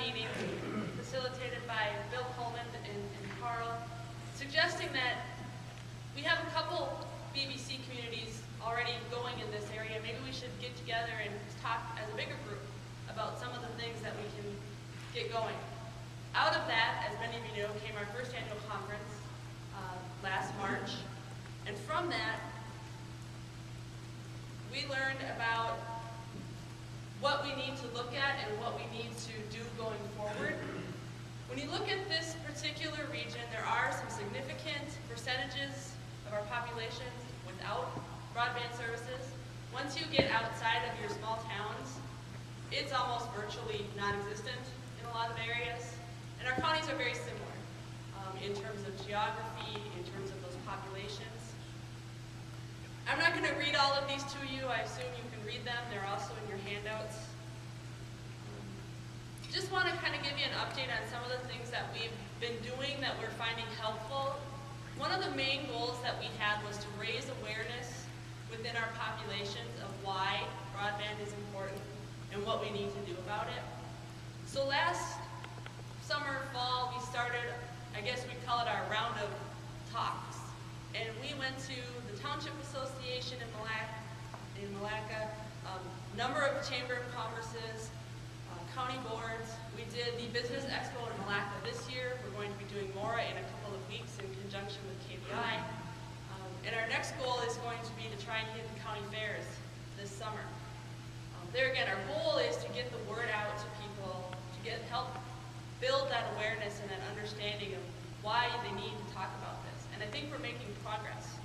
meeting facilitated by Bill Coleman and Carl, suggesting that we have a couple BBC communities already going in this area. Maybe we should get together and talk as a bigger group about some of the things that we can get going. Out of that, as many of you know, came our first annual conference last March. And from that, we learned about what we need to look at and what we need to do going forward. When you look at this particular region, there are some significant percentages of our population without broadband services. Once you get outside of your small towns, it's almost virtually non-existent in a lot of areas. And our counties are very similar in terms of geography, in terms of those populations. I'm not going to read all of these to you. I assume you can read them. They're also in your handouts. Just want to kind of give you an update on some of the things that we've been doing that we're finding helpful. One of the main goals that we had was to raise awareness within our populations of why broadband is important and what we need to do about it. So last summer, fall, we started, I guess we'd call it our round of talks. And we went to the Township Association in Malacca, number of Chamber of Commerce's, county boards. We did the Business Expo in Malacca this year. We're going to be doing more in a couple of weeks in conjunction with KBI. And our next goal is going to be to try and hit the county fairs this summer. There again, our goal is to get the word out to people, to help build that awareness and that understanding of why they need to talk about this. And I think we're making progress.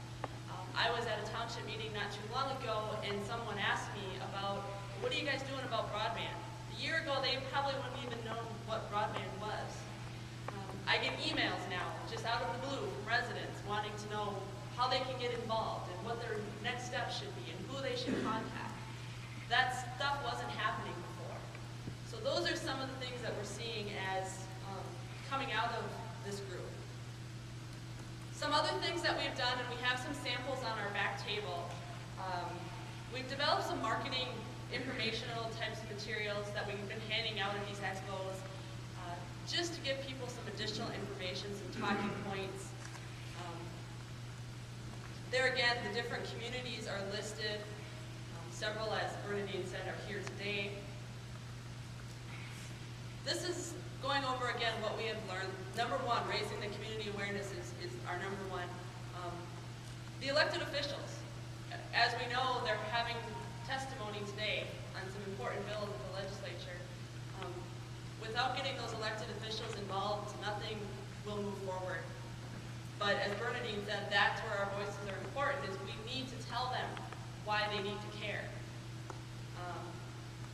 I was at a township meeting not too long ago, and someone asked me about, what are you guys doing about broadband? A year ago, they probably wouldn't even known what broadband was. I get emails now, just out of the blue, from residents wanting to know how they can get involved and what their next steps should be and who they should contact. That stuff wasn't happening before. So those are some of the things that we're seeing as coming out of this group. Some other things that we've done, and we have some samples on our back table. We've developed some marketing informational types of materials that we've been handing out at these expos, just to give people some additional information, some talking points. There again, the different communities are listed. Several, as Bernadine said, are here today. This is going over again what we have learned. Number one, raising the community awareness is our number one. The elected officials, as we know, they're having testimony today on some important bills at the legislature. Without getting those elected officials involved, nothing will move forward. But as Bernadine said, that's where our voices are important, is we need to tell them why they need to care.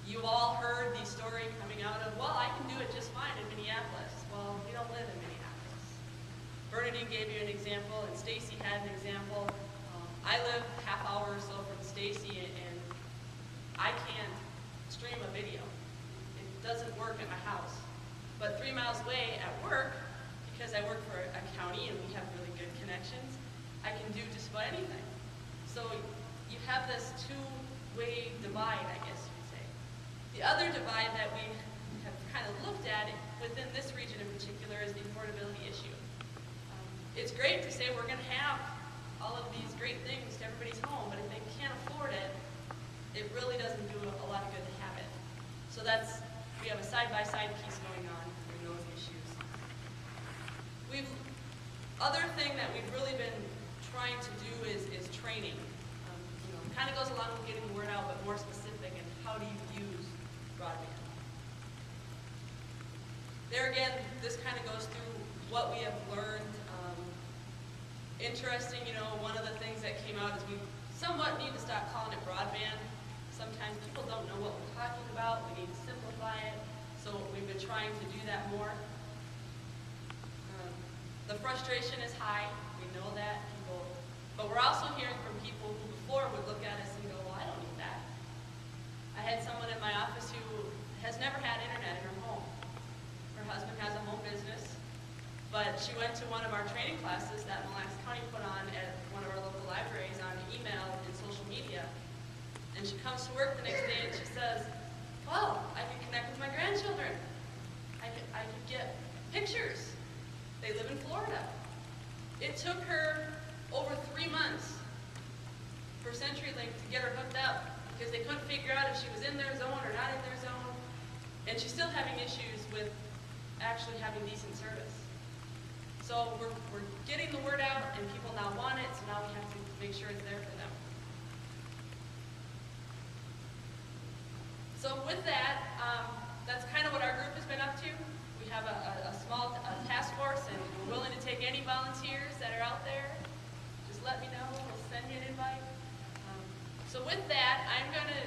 You all heard the story coming out of, well, I can do it just fine in Minneapolis. Well, we don't live in Minneapolis. Bernadine gave you an example, and Stacy had an example. I live half hour or so from Stacy, and I can't stream a video. It doesn't work at my house. But 3 miles away at work, because I work for a county and we have really good connections, I can do just about anything. So you have this two-way divide, I guess you could say. The other divide that we have kind of looked at within this region in particular is the affordability issue. It's great to say we're going to have all of these great things to everybody's home, but if they can't afford it, it really doesn't do a lot of good to have it. So we have a side-by-side piece going on in those issues. Other thing that we've really been trying to do is training. Kind of goes along with getting the word out, but more specific, and how do you use broadband? There again, this kind of goes through what we have learned. Interesting, one of the things that came out is we somewhat need to stop calling it broadband. Sometimes people don't know what we're talking about. We need to simplify it. So we've been trying to do that more. The frustration is high. We know that. But we're also hearing from people who before would look at us and go, well, I don't need that. I had someone in my office who has never had internet in her home. Her husband has a home business. But she went to one of our training classes that Mille Lacs County put on at one of our local libraries on email and social media. And she comes to work the next day and she says, well, I can connect with my grandchildren. I could get pictures. They live in Florida. It took her over 3 months for CenturyLink to get her hooked up because they couldn't figure out if she was in their zone or not in their zone. And she's still having issues with actually having decent service. So we're getting the word out and people now want it, so now we have to make sure it's there for them. So with that, that's kind of what our group has been up to. We have a small task force, and we're willing to take any volunteers that are out there. Just let me know. We'll send you an invite. So with that, I'm going to